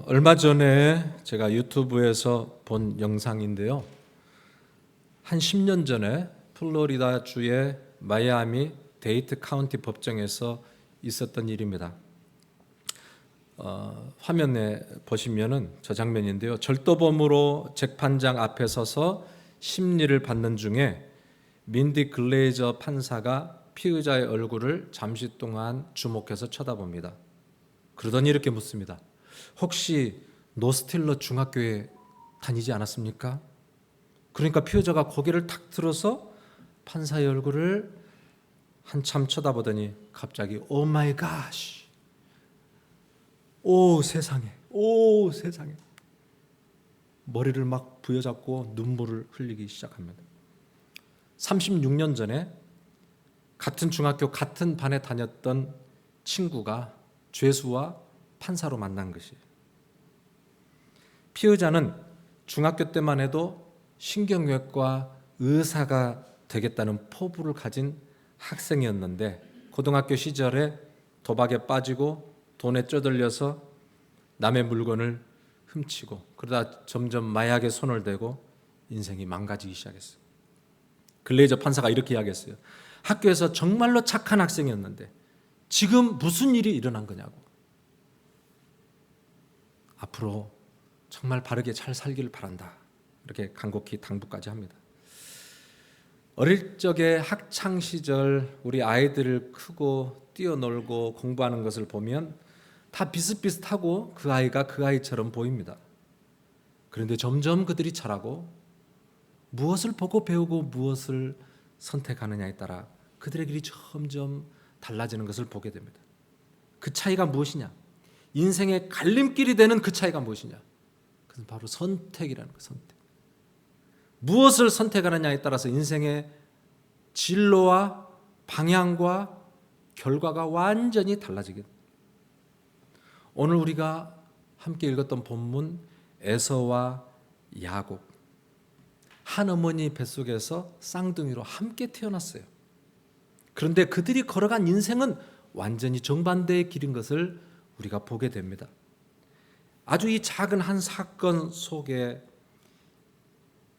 얼마 전에 제가 유튜브에서 본 영상인데요. 한 10년 전에 플로리다 주의 마이애미 데이트 카운티 법정에서 있었던 일입니다. 화면에 보시면은 저 장면인데요. 절도범으로 재판장 앞에 서서 심리를 받는 중에 민디 글레이저 판사가 피의자의 얼굴을 잠시 동안 주목해서 쳐다봅니다. 그러더니 이렇게 묻습니다. 혹시 노스틸러 중학교에 다니지 않았습니까? 그러니까 피의자가 고개를 탁 들어서 판사의 얼굴을 한참 쳐다보더니 갑자기 오 마이 갓, 오 세상에, 오 세상에, 머리를 막 부여잡고 눈물을 흘리기 시작합니다. 36년 전에 같은 중학교 같은 반에 다녔던 친구가 죄수와 판사로 만난 것이. 피의자는 중학교 때만 해도 신경외과 의사가 되겠다는 포부를 가진 학생이었는데 고등학교 시절에 도박에 빠지고 돈에 쪼들려서 남의 물건을 훔치고 그러다 점점 마약에 손을 대고 인생이 망가지기 시작했어요. 글레이저 판사가 이렇게 이야기했어요. 학교에서 정말로 착한 학생이었는데 지금 무슨 일이 일어난 거냐고. 앞으로 정말 바르게 잘 살기를 바란다. 이렇게 간곡히 당부까지 합니다. 어릴 적에 학창 시절 우리 아이들을 크고 뛰어놀고 공부하는 것을 보면 다 비슷비슷하고 그 아이가 그 아이처럼 보입니다. 그런데 점점 그들이 자라고 무엇을 보고 배우고 무엇을 선택하느냐에 따라 그들의 길이 점점 달라지는 것을 보게 됩니다. 그 차이가 무엇이냐? 인생의 갈림길이 되는 그 차이가 무엇이냐? 그것은 바로 선택이라는 거예요. 선택. 무엇을 선택하느냐에 따라서 인생의 진로와 방향과 결과가 완전히 달라지게 됩니다. 오늘 우리가 함께 읽었던 본문 에서와 야곱, 한 어머니 뱃속에서 쌍둥이로 함께 태어났어요. 그런데 그들이 걸어간 인생은 완전히 정반대의 길인 것을 우리가 보게 됩니다. 아주 이 작은 한 사건 속에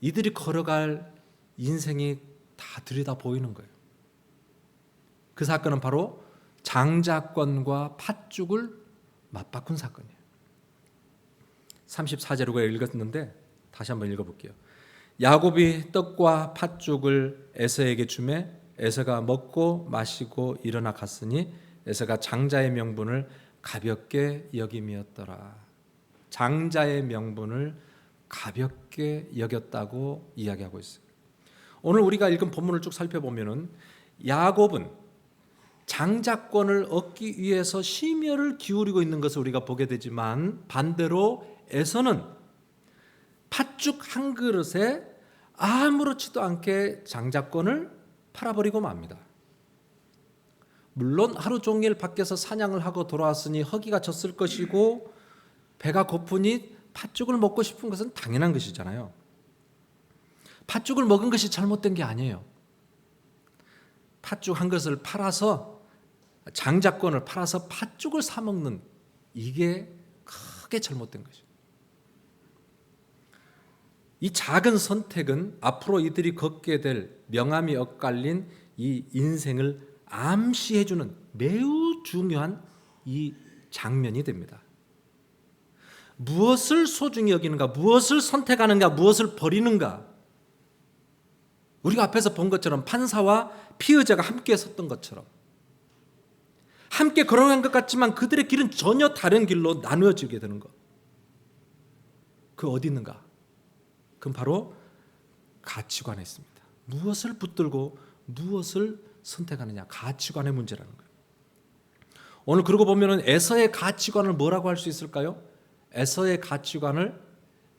이들이 걸어갈 인생이 다 들여다 보이는 거예요. 그 사건은 바로 장자권과 팥죽을 맞바꾼 사건이에요. 34절을 우리가 읽었는데 다시 한번 읽어볼게요. 야곱이 떡과 팥죽을 에서에게 주매 에서가 먹고 마시고 일어나 갔으니 에서가 장자의 명분을 가볍게 여김이었더라. 장자의 명분을 가볍게 여겼다고 이야기하고 있어요. 오늘 우리가 읽은 본문을 쭉 살펴보면은 야곱은 장자권을 얻기 위해서 심혈을 기울이고 있는 것을 우리가 보게 되지만 반대로 에서는 팥죽 한 그릇에 아무렇지도 않게 장자권을 팔아버리고 맙니다. 물론 하루 종일 밖에서 사냥을 하고 돌아왔으니 허기가 졌을 것이고 배가 고프니 팥죽을 먹고 싶은 것은 당연한 것이잖아요. 팥죽을 먹은 것이 잘못된 게 아니에요. 팥죽 한 그릇을 팔아서 장자권을 팔아서 팥죽을 사 먹는 이게 크게 잘못된 것이에요. 이 작은 선택은 앞으로 이들이 걷게 될 명암이 엇갈린 이 인생을 암시해주는 매우 중요한 이 장면이 됩니다. 무엇을 소중히 여기는가, 무엇을 선택하는가, 무엇을 버리는가. 우리가 앞에서 본 것처럼 판사와 피의자가 함께 섰던 것처럼 함께 걸어간 것 같지만 그들의 길은 전혀 다른 길로 나누어지게 되는 것. 그 어디 있는가? 그건 바로 가치관에 있습니다. 무엇을 붙들고 무엇을 선택하느냐, 가치관의 문제라는 거예요. 오늘 그러고 보면은 에서의 가치관을 뭐라고 할 수 있을까요? 에서의 가치관을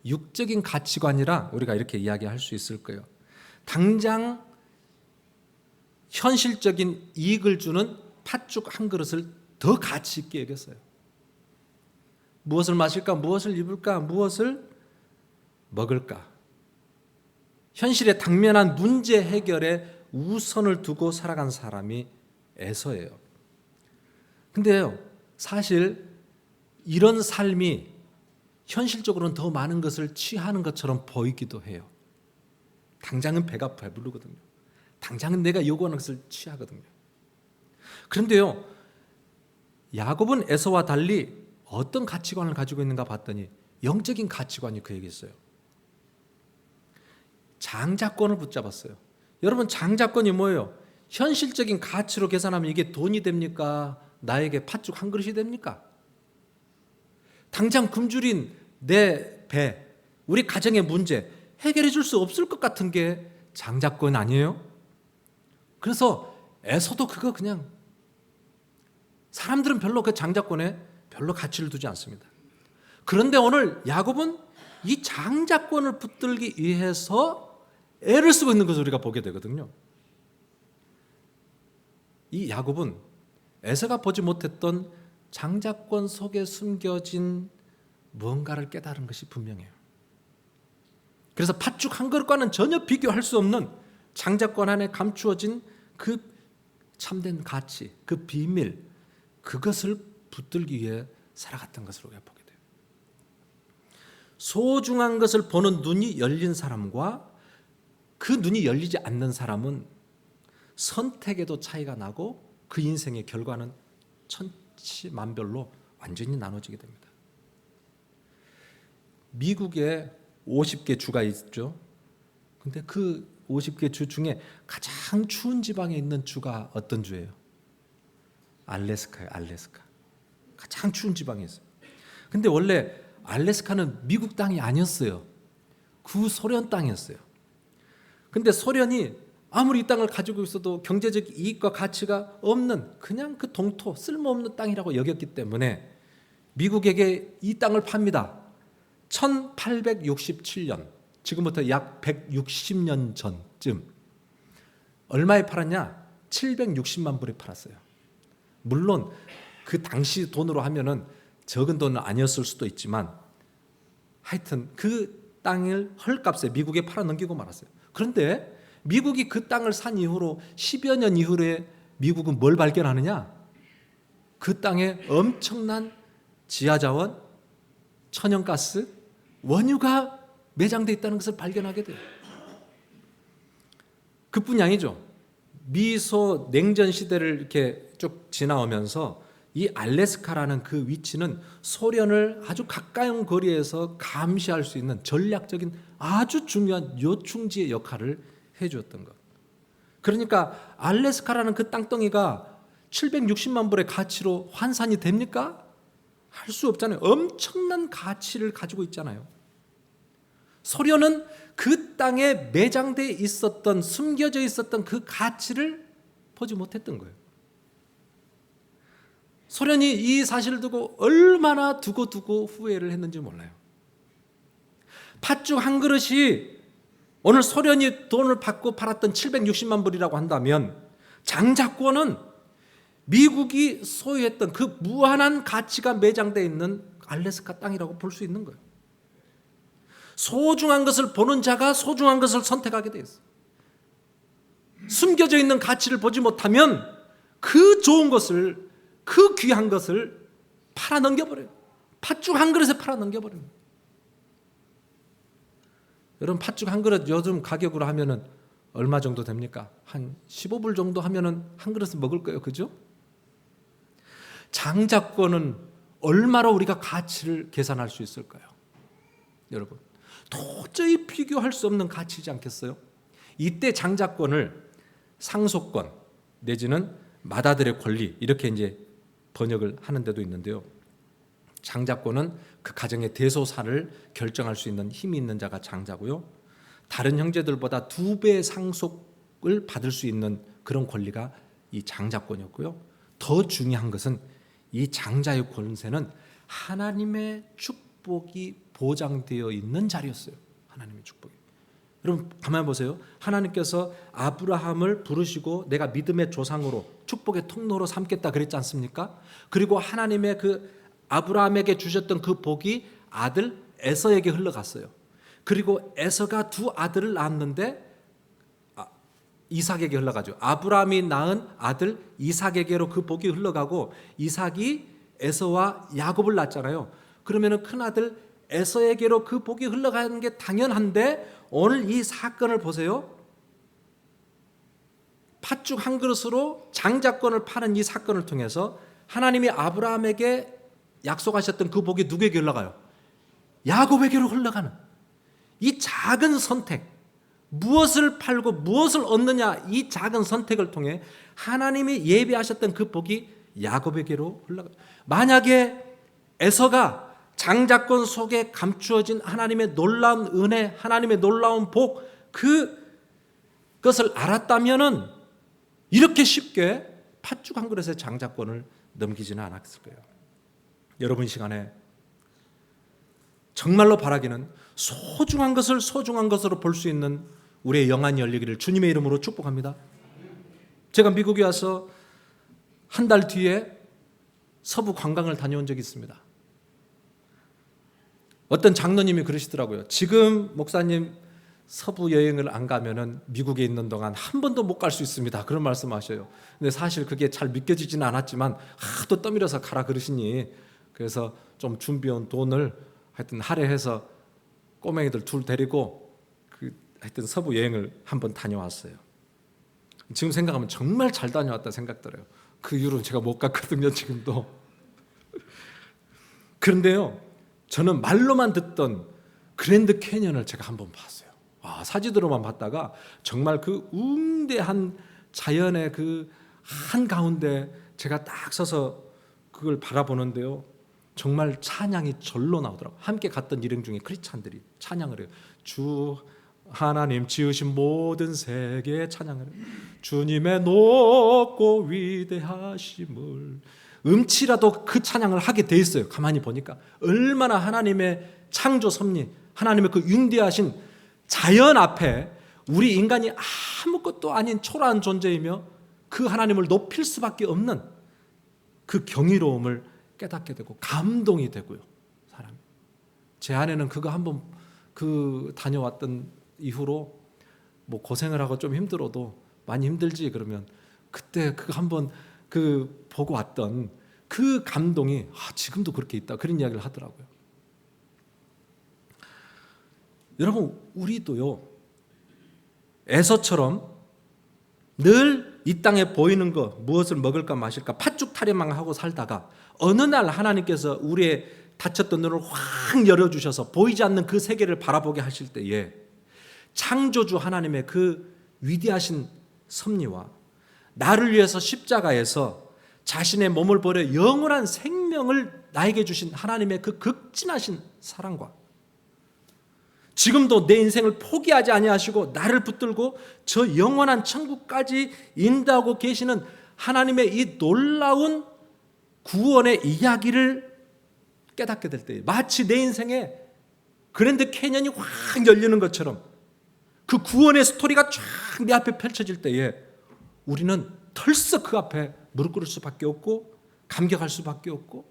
육적인 가치관이라 우리가 이렇게 이야기할 수 있을 거예요. 당장 현실적인 이익을 주는 팥죽 한 그릇을 더 가치 있게 여겼어요. 무엇을 마실까, 무엇을 입을까, 무엇을 먹을까. 현실의 당면한 문제 해결에 우선을 두고 살아간 사람이 에서예요. 근데요, 사실 이런 삶이 현실적으로는 더 많은 것을 취하는 것처럼 보이기도 해요. 당장은 배가 배부르거든요. 당장은 내가 요구하는 것을 취하거든요. 그런데요, 야곱은 에서와 달리 어떤 가치관을 가지고 있는가 봤더니 영적인 가치관이 그에게 있어요. 장자권을 붙잡았어요. 여러분, 장자권이 뭐예요? 현실적인 가치로 계산하면 이게 돈이 됩니까? 나에게 팥죽 한 그릇이 됩니까? 당장 굶주린 내 배, 우리 가정의 문제 해결해 줄 수 없을 것 같은 게 장자권 아니에요? 그래서 에서도 그거 그냥, 사람들은 별로 그 장자권에 별로 가치를 두지 않습니다. 그런데 오늘 야곱은 이 장자권을 붙들기 위해서 애를 쓰고 있는 것을 우리가 보게 되거든요. 이 야곱은 에서가 보지 못했던 장자권 속에 숨겨진 무언가를 깨달은 것이 분명해요. 그래서 팥죽 한 그릇과는 전혀 비교할 수 없는 장자권 안에 감추어진 그 참된 가치, 그 비밀, 그것을 붙들기 위해 살아갔던 것을 우리가 보게 돼요. 소중한 것을 보는 눈이 열린 사람과 그 눈이 열리지 않는 사람은 선택에도 차이가 나고 그 인생의 결과는 천치만별로 완전히 나눠지게 됩니다. 미국에 50개 주가 있죠. 근데 그 50개 주 중에 가장 추운 지방에 있는 주가 어떤 주예요? 알래스카예요. 알래스카. 가장 추운 지방에 있어요. 근데 원래 알래스카는 미국 땅이 아니었어요. 구소련 땅이었어요. 근데 소련이 아무리 이 땅을 가지고 있어도 경제적 이익과 가치가 없는 그냥 그 동토, 쓸모없는 땅이라고 여겼기 때문에 미국에게 이 땅을 팝니다. 1867년, 지금부터 약 160년 전쯤. 얼마에 팔았냐? 760만 불에 팔았어요. 물론 그 당시 돈으로 하면은 적은 돈은 아니었을 수도 있지만 하여튼 그 땅을 헐값에 미국에 팔아넘기고 말았어요. 그런데 미국이 그 땅을 산 이후로 10여 년 이후에 미국은 뭘 발견하느냐? 그 땅에 엄청난 지하자원, 천연가스, 원유가 매장되어 있다는 것을 발견하게 돼요. 그뿐이 아니죠. 미소 냉전 시대를 이렇게 쭉 지나오면서 이 알래스카라는 그 위치는 소련을 아주 가까운 거리에서 감시할 수 있는 전략적인 아주 중요한 요충지의 역할을 해주었던 것. 그러니까 알래스카라는 그 땅덩이가 760만 불의 가치로 환산이 됩니까? 할 수 없잖아요. 엄청난 가치를 가지고 있잖아요. 소련은 그 땅에 매장되어 있었던, 숨겨져 있었던 그 가치를 보지 못했던 거예요. 소련이 이 사실을 두고 얼마나 두고두고 후회를 했는지 몰라요. 팥죽 한 그릇이 오늘 소련이 돈을 받고 팔았던 760만 불이라고 한다면 장자권은 미국이 소유했던 그 무한한 가치가 매장되어 있는 알래스카 땅이라고 볼 수 있는 거예요. 소중한 것을 보는 자가 소중한 것을 선택하게 되어 있어요. 숨겨져 있는 가치를 보지 못하면 그 좋은 것을, 그 귀한 것을 팔아넘겨버려요. 팥죽 한 그릇에 팔아넘겨버려요. 여러분, 팥죽 한 그릇 요즘 가격으로 하면은 얼마 정도 됩니까? 한 15불 정도 하면은 한 그릇을 먹을 거예요. 그죠? 장자권은 얼마로 우리가 가치를 계산할 수 있을까요? 여러분, 도저히 비교할 수 없는 가치이지 않겠어요? 이때 장자권을 상속권 내지는 맏아들의 권리, 이렇게 이제 번역을 하는 데도 있는데요. 장자권은 그 가정의 대소사를 결정할 수 있는 힘이 있는 자가 장자고요. 다른 형제들보다 2배 상속을 받을 수 있는 그런 권리가 이 장자권이었고요. 더 중요한 것은 이 장자의 권세는 하나님의 축복이 보장되어 있는 자리였어요. 하나님의 축복이. 여러분 가만히 보세요. 하나님께서 아브라함을 부르시고 내가 믿음의 조상으로 축복의 통로로 삼겠다 그랬지 않습니까? 그리고 하나님의 그 아브라함에게 주셨던 그 복이 아들 에서에게 흘러갔어요. 그리고 에서가 2 아들을 낳았는데 이삭에게 흘러가죠. 아브라함이 낳은 아들 이삭에게로 그 복이 흘러가고 이삭이 에서와 야곱을 낳았잖아요. 그러면은 큰 아들 에서에게로 그 복이 흘러가는 게 당연한데 오늘 이 사건을 보세요. 팥죽 한 그릇으로 장자권을 파는 이 사건을 통해서 하나님이 아브라함에게 약속하셨던 그 복이 누구에게 흘러가요? 야곱에게로 흘러가는 이 작은 선택, 무엇을 팔고 무엇을 얻느냐, 이 작은 선택을 통해 하나님이 예비하셨던 그 복이 야곱에게로 흘러가요. 만약에 에서가 장자권 속에 감추어진 하나님의 놀라운 은혜, 하나님의 놀라운 복, 그것을 알았다면은 이렇게 쉽게 팥죽 한 그릇의 장자권을 넘기지는 않았을 거예요. 여러분, 이 시간에 정말로 바라기는 소중한 것을 소중한 것으로 볼 수 있는 우리의 영안이 열리기를 주님의 이름으로 축복합니다. 제가 미국에 와서 한 달 뒤에 서부 관광을 다녀온 적이 있습니다. 어떤 장로님이 그러시더라고요. 지금 목사님 서부 여행을 안 가면은 미국에 있는 동안 한 번도 못 갈 수 있습니다. 그런 말씀하셔요. 근데 사실 그게 잘 믿겨지지는 않았지만 하도 떠밀어서 가라 그러시니 그래서 좀 준비한 돈을 하여튼 할애해서 꼬맹이들 둘 데리고 하여튼 서부 여행을 한번 다녀왔어요. 지금 생각하면 정말 잘 다녀왔다 생각 들어요. 그 이후로 제가 못 갔거든요, 지금도. 그런데요, 저는 말로만 듣던 그랜드 캐니언을 제가 한번 봤어요. 사진으로만 봤다가 정말 그 웅대한 자연의 그 한가운데 제가 딱 서서 그걸 바라보는데요, 정말 찬양이 절로 나오더라고요. 함께 갔던 일행 중에 크리스찬들이 찬양을 해요. 주 하나님 지으신 모든 세계에 찬양을 해요. 주님의 높고 위대하심을. 음치라도 그 찬양을 하게 돼 있어요. 가만히 보니까 얼마나 하나님의 창조 섭리, 하나님의 그 윈대하신 자연 앞에 우리 인간이 아무것도 아닌 초라한 존재이며 그 하나님을 높일 수밖에 없는 그 경이로움을 깨닫게 되고 감동이 되고요. 사람이. 제 아내는 그거 한번 다녀왔던 이후로 뭐 고생을 하고 좀 힘들어도 많이 힘들지 그러면 그때 그거 한번 보고 왔던 그 감동이 지금도 그렇게 있다, 그런 이야기를 하더라고요. 여러분, 우리도요, 에서처럼 늘 이 땅에 보이는 거, 무엇을 먹을까 마실까 팥죽 타령만 하고 살다가 어느 날 하나님께서 우리의 닫혔던 눈을 확 열어주셔서 보이지 않는 그 세계를 바라보게 하실 때에 창조주 하나님의 그 위대하신 섭리와 나를 위해서 십자가에서 자신의 몸을 버려 영원한 생명을 나에게 주신 하나님의 그 극진하신 사랑과 지금도 내 인생을 포기하지 아니하시고 나를 붙들고 저 영원한 천국까지 인도하고 계시는 하나님의 이 놀라운 구원의 이야기를 깨닫게 될 때, 마치 내 인생에 그랜드 캐니언이 확 열리는 것처럼 그 구원의 스토리가 쫙 내 앞에 펼쳐질 때에 우리는 털썩 그 앞에 무릎 꿇을 수밖에 없고 감격할 수밖에 없고,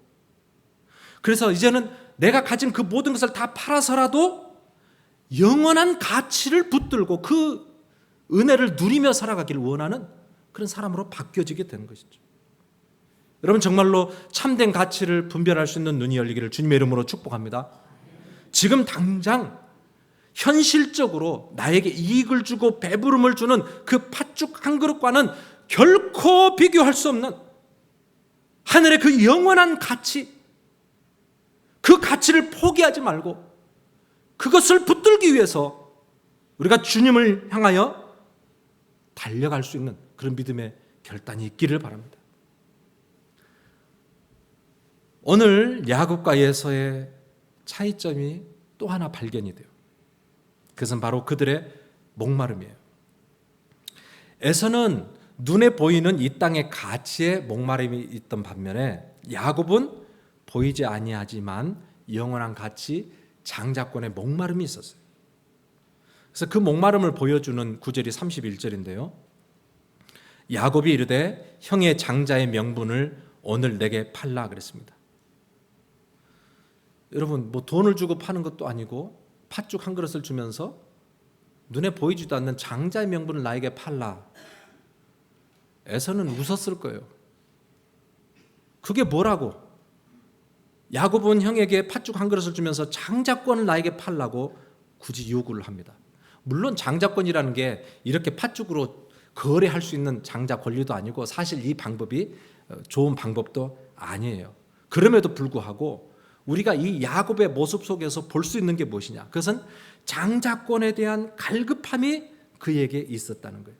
그래서 이제는 내가 가진 그 모든 것을 다 팔아서라도 영원한 가치를 붙들고 그 은혜를 누리며 살아가기를 원하는 그런 사람으로 바뀌어지게 되는 것이죠. 여러분, 정말로 참된 가치를 분별할 수 있는 눈이 열리기를 주님의 이름으로 축복합니다. 지금 당장 현실적으로 나에게 이익을 주고 배부름을 주는 그 팥죽 한 그릇과는 결코 비교할 수 없는 하늘의 그 영원한 가치, 그 가치를 포기하지 말고 그것을 붙들기 위해서 우리가 주님을 향하여 달려갈 수 있는 그런 믿음의 결단이 있기를 바랍니다. 오늘 야곱과 에서의 차이점이 또 하나 발견이 돼요. 그것은 바로 그들의 목마름이에요. 에서는 눈에 보이는 이 땅의 가치에 목마름이 있던 반면에 야곱은 보이지 아니하지만 영원한 가치, 장자권의 목마름이 있었어요. 그래서 그 목마름을 보여주는 구절이 31절인데요. 야곱이 이르되 형의 장자의 명분을 오늘 내게 팔라 그랬습니다. 여러분, 뭐 돈을 주고 파는 것도 아니고 팥죽 한 그릇을 주면서 눈에 보이지도 않는 장자의 명분을 나에게 팔라. 에서는 웃었을 거예요. 그게 뭐라고? 야곱은 형에게 팥죽 한 그릇을 주면서 장자권을 나에게 팔라고 굳이 요구를 합니다. 물론 장자권이라는 게 이렇게 팥죽으로 거래할 수 있는 장자 권리도 아니고 사실 이 방법이 좋은 방법도 아니에요. 그럼에도 불구하고 우리가 이 야곱의 모습 속에서 볼 수 있는 게 무엇이냐? 그것은 장자권에 대한 갈급함이 그에게 있었다는 거예요.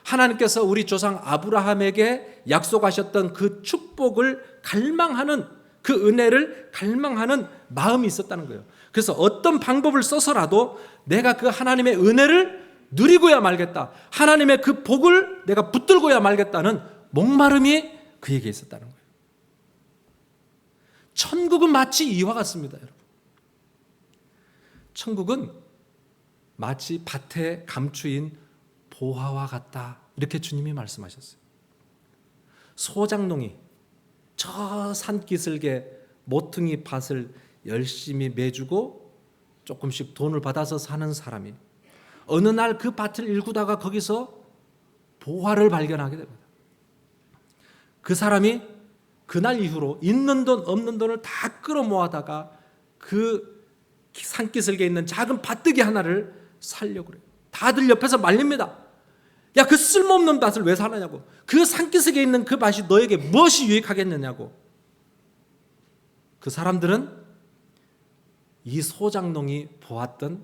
하나님께서 우리 조상 아브라함에게 약속하셨던 그 축복을 갈망하는, 그 은혜를 갈망하는 마음이 있었다는 거예요. 그래서 어떤 방법을 써서라도 내가 그 하나님의 은혜를 누리고야 말겠다, 하나님의 그 복을 내가 붙들고야 말겠다는 목마름이 그에게 있었다는 거예요. 천국은 마치 이와 같습니다, 여러분. 천국은 마치 밭에 감추인 보화와 같다, 이렇게 주님이 말씀하셨어요. 소장농이 저 산기슭에 모퉁이 밭을 열심히 매주고 조금씩 돈을 받아서 사는 사람이 어느 날 그 밭을 일구다가 거기서 보화를 발견하게 됩니다. 그 사람이 그날 이후로 있는 돈 없는 돈을 다 끌어모아다가 그 산기슭에 있는 작은 밭뜨기 하나를 살려고 그래요. 다들 옆에서 말립니다. 야, 그 쓸모없는 밭을 왜 사느냐고. 그 산기슭에 있는 그 밭이 너에게 무엇이 유익하겠느냐고. 그 사람들은 이 소장농이 보았던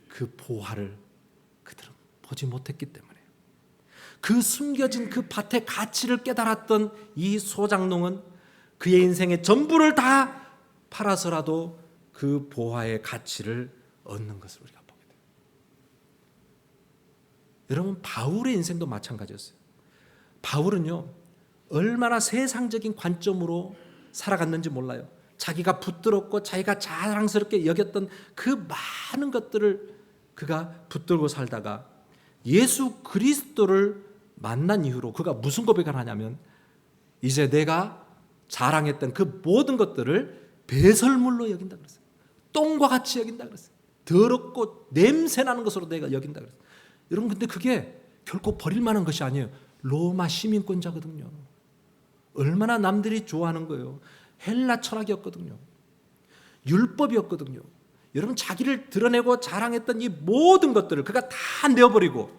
그 보화를 그들은 보지 못했기 때문에, 그 숨겨진 그 밭의 가치를 깨달았던 이 소장농은 그의 인생의 전부를 다 팔아서라도 그 보화의 가치를 얻는 것을 우리가 보게 돼요. 여러분, 바울의 인생도 마찬가지였어요. 바울은요, 얼마나 세상적인 관점으로 살아갔는지 몰라요. 자기가 붙들었고 자기가 자랑스럽게 여겼던 그 많은 것들을 그가 붙들고 살다가 예수 그리스도를 만난 이후로 그가 무슨 고백을 하냐면, 이제 내가 자랑했던 그 모든 것들을 배설물로 여긴다 그랬어요. 똥과 같이 여긴다 그랬어요. 더럽고 냄새나는 것으로 내가 여긴다 그랬어요. 여러분, 근데 그게 결코 버릴 만한 것이 아니에요. 로마 시민권자거든요. 얼마나 남들이 좋아하는 거예요. 헬라 철학이었거든요. 율법이었거든요. 여러분, 자기를 드러내고 자랑했던 이 모든 것들을 그가 다 내어버리고,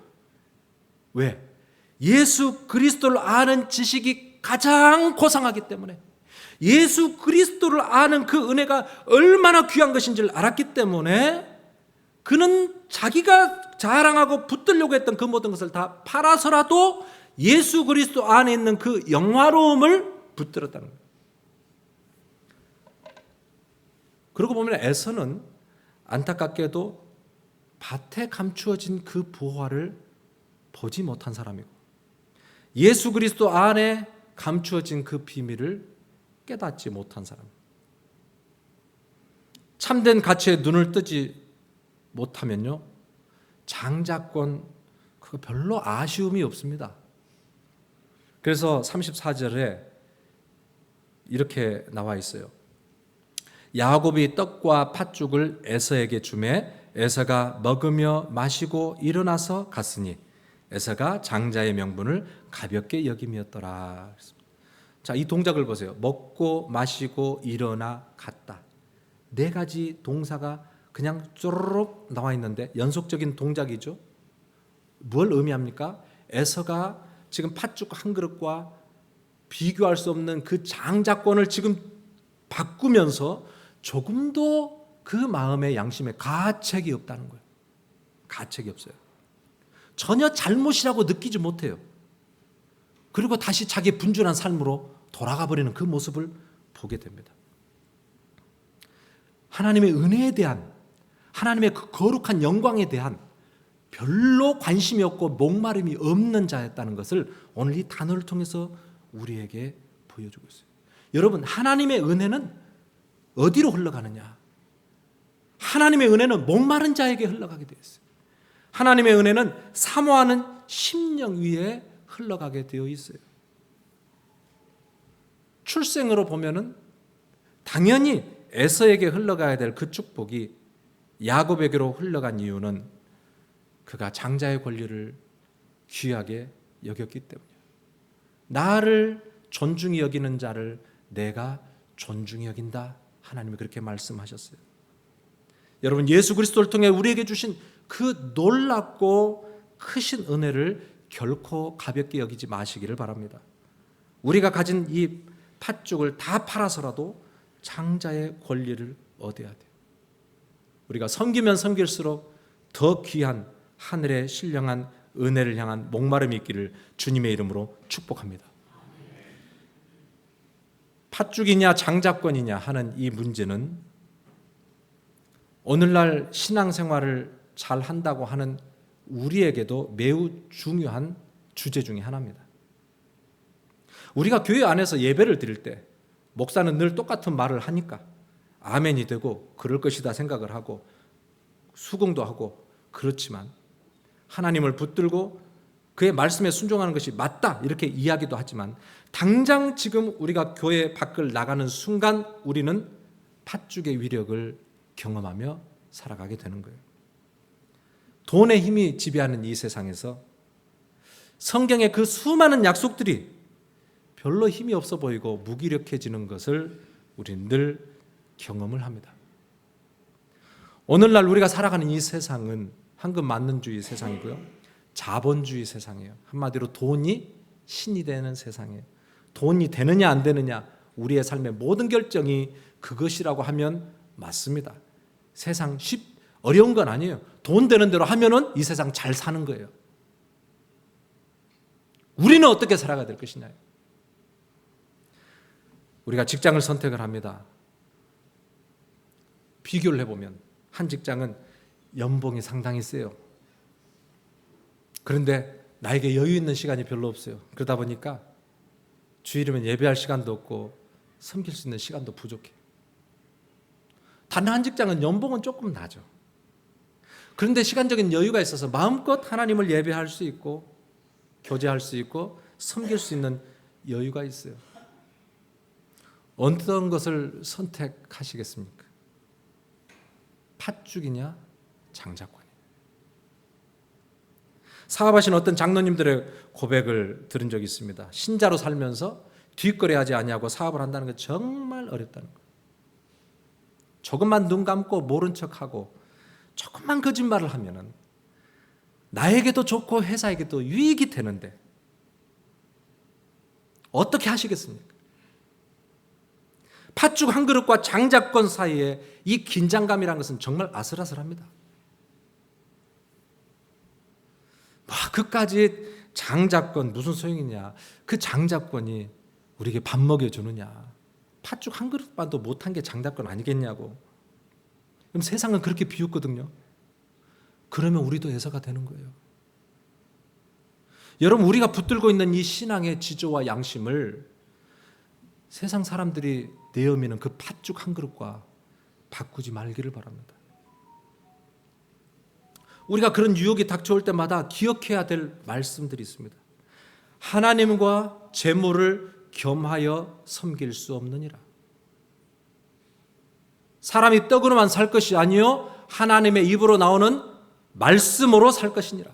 왜? 예수 그리스도를 아는 지식이 가장 고상하기 때문에, 예수 그리스도를 아는 그 은혜가 얼마나 귀한 것인지를 알았기 때문에 그는 자기가 자랑하고 붙들려고 했던 그 모든 것을 다 팔아서라도 예수 그리스도 안에 있는 그 영화로움을 붙들었다는 거예요. 그러고 보면 에서는 안타깝게도 밭에 감추어진 그 보화를 보지 못한 사람이고, 예수 그리스도 안에 감추어진 그 비밀을 깨닫지 못한 사람, 참된 가치에 눈을 뜨지 못하면요, 장자권 그거 별로 아쉬움이 없습니다. 그래서 34절에 이렇게 나와 있어요. 야곱이 떡과 팥죽을 에서에게 주매 에서가 먹으며 마시고 일어나서 갔으니 에서가 장자의 명분을 가볍게 여김이었더라. 자, 이 동작을 보세요. 먹고 마시고 일어나 갔다. 네 가지 동사가 그냥 쪼르륵 나와 있는데 연속적인 동작이죠. 뭘 의미합니까? 에서가 지금 팥죽 한 그릇과 비교할 수 없는 그 장자권을 지금 바꾸면서 조금도 그 마음의 양심에 가책이 없다는 거예요. 가책이 없어요. 전혀 잘못이라고 느끼지 못해요. 그리고 다시 자기의 분주한 삶으로 돌아가 버리는 그 모습을 보게 됩니다. 하나님의 은혜에 대한, 하나님의 그 거룩한 영광에 대한 별로 관심이 없고 목마름이 없는 자였다는 것을 오늘 이 단어를 통해서 우리에게 보여주고 있어요. 여러분, 하나님의 은혜는 어디로 흘러가느냐? 하나님의 은혜는 목마른 자에게 흘러가게 되어 있어요. 하나님의 은혜는 사모하는 심령 위에 흘러가게 되어 있어요. 출생으로 보면은 당연히 에서에게 흘러가야 될 그 축복이 야곱에게로 흘러간 이유는 그가 장자의 권리를 귀하게 여겼기 때문이에요. 나를 존중히 여기는 자를 내가 존중히 여긴다. 하나님이 그렇게 말씀하셨어요. 여러분, 예수 그리스도를 통해 우리에게 주신 그 놀랍고 크신 은혜를 결코 가볍게 여기지 마시기를 바랍니다. 우리가 가진 이 팥죽을 다 팔아서라도 장자의 권리를 얻어야 돼요. 우리가 섬기면 섬길수록 더 귀한 하늘의 신령한 은혜를 향한 목마름이 있기를 주님의 이름으로 축복합니다. 팥죽이냐 장자권이냐 하는 이 문제는 오늘날 신앙생활을 잘 한다고 하는 우리에게도 매우 중요한 주제 중에 하나입니다. 우리가 교회 안에서 예배를 드릴 때 목사는 늘 똑같은 말을 하니까 아멘이 되고 그럴 것이다 생각을 하고 수긍도 하고, 그렇지만 하나님을 붙들고 그의 말씀에 순종하는 것이 맞다 이렇게 이야기도 하지만 당장 지금 우리가 교회 밖을 나가는 순간 우리는 팥죽의 위력을 경험하며 살아가게 되는 거예요. 돈의 힘이 지배하는 이 세상에서 성경의 그 수많은 약속들이 별로 힘이 없어 보이고 무기력해지는 것을 우리는 늘 경험을 합니다. 오늘날 우리가 살아가는 이 세상은 황금만능주의 세상이고요, 자본주의 세상이에요. 한마디로 돈이 신이 되는 세상이에요. 돈이 되느냐 안 되느냐, 우리의 삶의 모든 결정이 그것이라고 하면 맞습니다. 세상 어려운 건 아니에요. 돈 되는 대로 하면은 이 세상 잘 사는 거예요. 우리는 어떻게 살아가야 될 것이냐. 우리가 직장을 선택을 합니다. 비교를 해보면 한 직장은 연봉이 상당히 세요. 그런데 나에게 여유 있는 시간이 별로 없어요. 그러다 보니까 주일이면 예배할 시간도 없고 섬길 수 있는 시간도 부족해. 다른 한 직장은 연봉은 조금 나죠. 그런데 시간적인 여유가 있어서 마음껏 하나님을 예배할 수 있고 교제할 수 있고 섬길 수 있는 여유가 있어요. 어떤 것을 선택하시겠습니까? 팥죽이냐 장자권이냐. 사업하시는 어떤 장로님들의 고백을 들은 적이 있습니다. 신자로 살면서 뒷거래하지 아니하고 사업을 한다는 게 정말 어렵다는 거예요. 조금만 눈 감고 모른 척하고 조금만 거짓말을 하면은 나에게도 좋고 회사에게도 유익이 되는데 어떻게 하시겠습니까? 팥죽 한 그릇과 장자권 사이에 이 긴장감이라는 것은 정말 아슬아슬합니다. 그까지 장자권 무슨 소용이냐. 그 장자권이 우리에게 밥 먹여주느냐. 팥죽 한 그릇만도 못한 게 장자권 아니겠냐고. 그럼 세상은 그렇게 비웃거든요. 그러면 우리도 예서가 되는 거예요. 여러분, 우리가 붙들고 있는 이 신앙의 지조와 양심을 세상 사람들이 내어미는 그 팥죽 한 그릇과 바꾸지 말기를 바랍니다. 우리가 그런 유혹이 닥쳐올 때마다 기억해야 될 말씀들이 있습니다. 하나님과 재물을 겸하여 섬길 수 없느니라. 사람이 떡으로만 살 것이 아니요 하나님의 입으로 나오는 말씀으로 살 것이니라.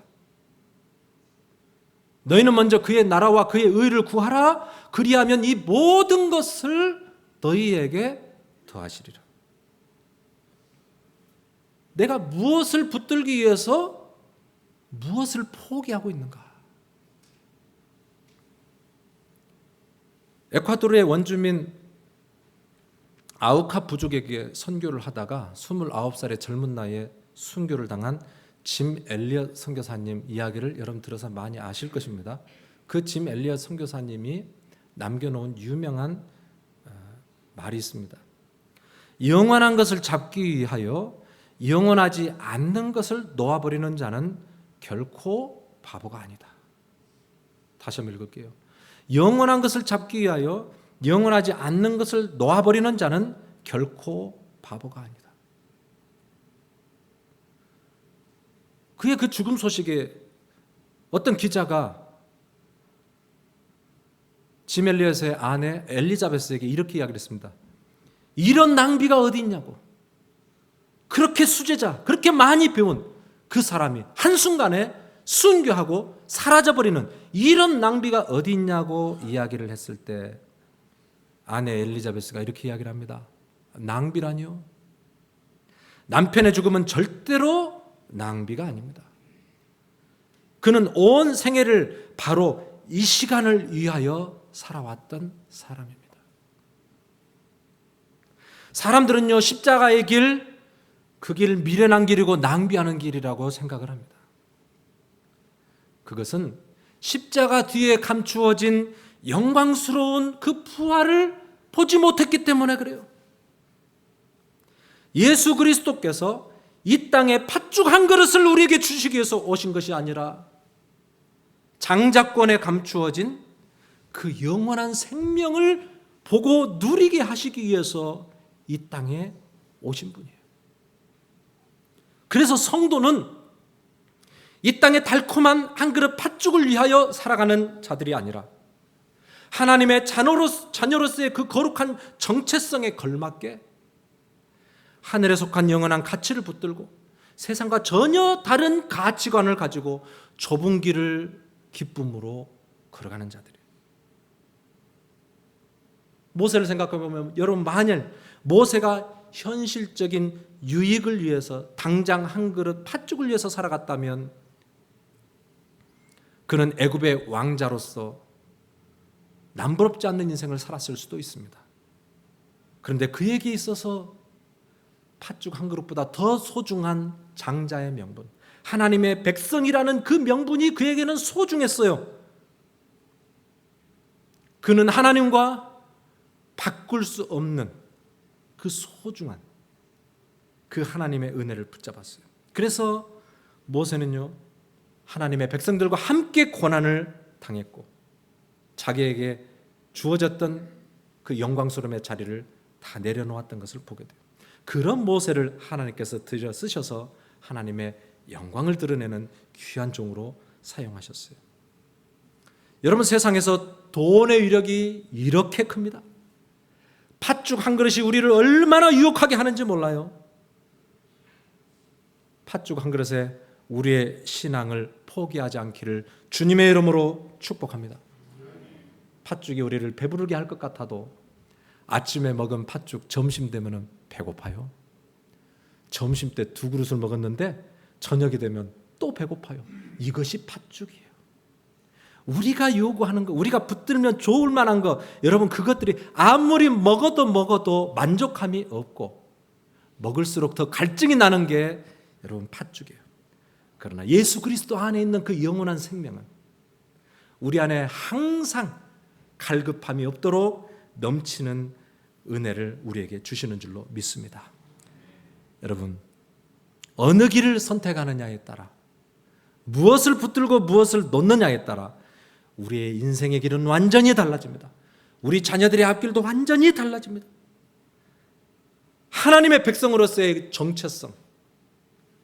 너희는 먼저 그의 나라와 그의 의를 구하라. 그리하면 이 모든 것을 너희에게 더하시리라. 내가 무엇을 붙들기 위해서 무엇을 포기하고 있는가? 에콰도르의 원주민 아우카 부족에게 선교를 하다가 29살의 젊은 나이에 순교를 당한 짐 엘리엇 선교사님 이야기를 여러분 들어서 많이 아실 것입니다. 그 짐 엘리엇 선교사님이 남겨놓은 유명한 말이 있습니다. 영원한 것을 잡기 위하여 영원하지 않는 것을 놓아버리는 자는 결코 바보가 아니다. 다시 한번 읽을게요. 영원한 것을 잡기 위하여 영원하지 않는 것을 놓아버리는 자는 결코 바보가 아니다. 그의 그 죽음 소식에 어떤 기자가 짐 엘리엇의 아내 엘리자베스에게 이렇게 이야기를 했습니다. 이런 낭비가 어디 있냐고. 그렇게 수제자, 그렇게 많이 배운 그 사람이 한순간에 순교하고 사라져버리는 이런 낭비가 어디 있냐고 이야기를 했을 때 아내 엘리자베스가 이렇게 이야기를 합니다. 낭비라니요? 남편의 죽음은 절대로 낭비가 아닙니다. 그는 온 생애를 바로 이 시간을 위하여 살아왔던 사람입니다. 사람들은요, 십자가의 길, 그 길 미련한 길이고 낭비하는 길이라고 생각을 합니다. 그것은 십자가 뒤에 감추어진 영광스러운 그 부활을 보지 못했기 때문에 그래요. 예수 그리스도께서 이 땅에 팥죽 한 그릇을 우리에게 주시기 위해서 오신 것이 아니라 장자권에 감추어진 그 영원한 생명을 보고 누리게 하시기 위해서 이 땅에 오신 분이에요. 그래서 성도는 이 땅의 달콤한 한 그릇 팥죽을 위하여 살아가는 자들이 아니라 하나님의 자녀로서의 그 거룩한 정체성에 걸맞게 하늘에 속한 영원한 가치를 붙들고 세상과 전혀 다른 가치관을 가지고 좁은 길을 기쁨으로 걸어가는 자들이에요. 모세를 생각해 보면 여러분, 만일 모세가 현실적인 유익을 위해서 당장 한 그릇 팥죽을 위해서 살아갔다면 그는 애굽의 왕자로서 남부럽지 않는 인생을 살았을 수도 있습니다. 그런데 그에게 있어서 팥죽 한 그릇보다 더 소중한 장자의 명분, 하나님의 백성이라는 그 명분이 그에게는 소중했어요. 그는 하나님과 바꿀 수 없는 그 소중한 그 하나님의 은혜를 붙잡았어요. 그래서 모세는요, 하나님의 백성들과 함께 고난을 당했고 자기에게 주어졌던 그 영광스러움의 자리를 다 내려놓았던 것을 보게 돼요. 그런 모세를 하나님께서 들여 쓰셔서 하나님의 영광을 드러내는 귀한 종으로 사용하셨어요. 여러분, 세상에서 돈의 위력이 이렇게 큽니다. 팥죽 한 그릇이 우리를 얼마나 유혹하게 하는지 몰라요. 팥죽 한 그릇에 우리의 신앙을 포기하지 않기를 주님의 이름으로 축복합니다. 팥죽이 우리를 배부르게 할 것 같아도 아침에 먹은 팥죽 점심 되면 배고파요. 점심 때 2그릇을 먹었는데 저녁이 되면 또 배고파요. 이것이 팥죽이에요. 우리가 요구하는 거, 우리가 붙들면 좋을 만한 거, 여러분, 그것들이 아무리 먹어도 만족함이 없고 먹을수록 더 갈증이 나는 게 여러분 팥죽이에요. 그러나 예수 그리스도 안에 있는 그 영원한 생명은 우리 안에 항상 갈급함이 없도록 넘치는 은혜를 우리에게 주시는 줄로 믿습니다. 여러분, 어느 길을 선택하느냐에 따라, 무엇을 붙들고 무엇을 놓느냐에 따라 우리의 인생의 길은 완전히 달라집니다. 우리 자녀들의 앞길도 완전히 달라집니다. 하나님의 백성으로서의 정체성,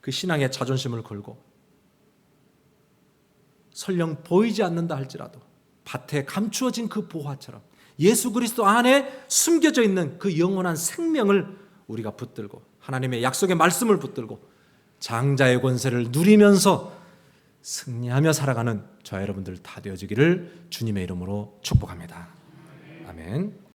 그 신앙의 자존심을 걸고 설령 보이지 않는다 할지라도 밭에 감추어진 그 보화처럼 예수 그리스도 안에 숨겨져 있는 그 영원한 생명을 우리가 붙들고 하나님의 약속의 말씀을 붙들고 장자의 권세를 누리면서 승리하며 살아가는 저와 여러분들 다 되어지기를 주님의 이름으로 축복합니다. 아멘.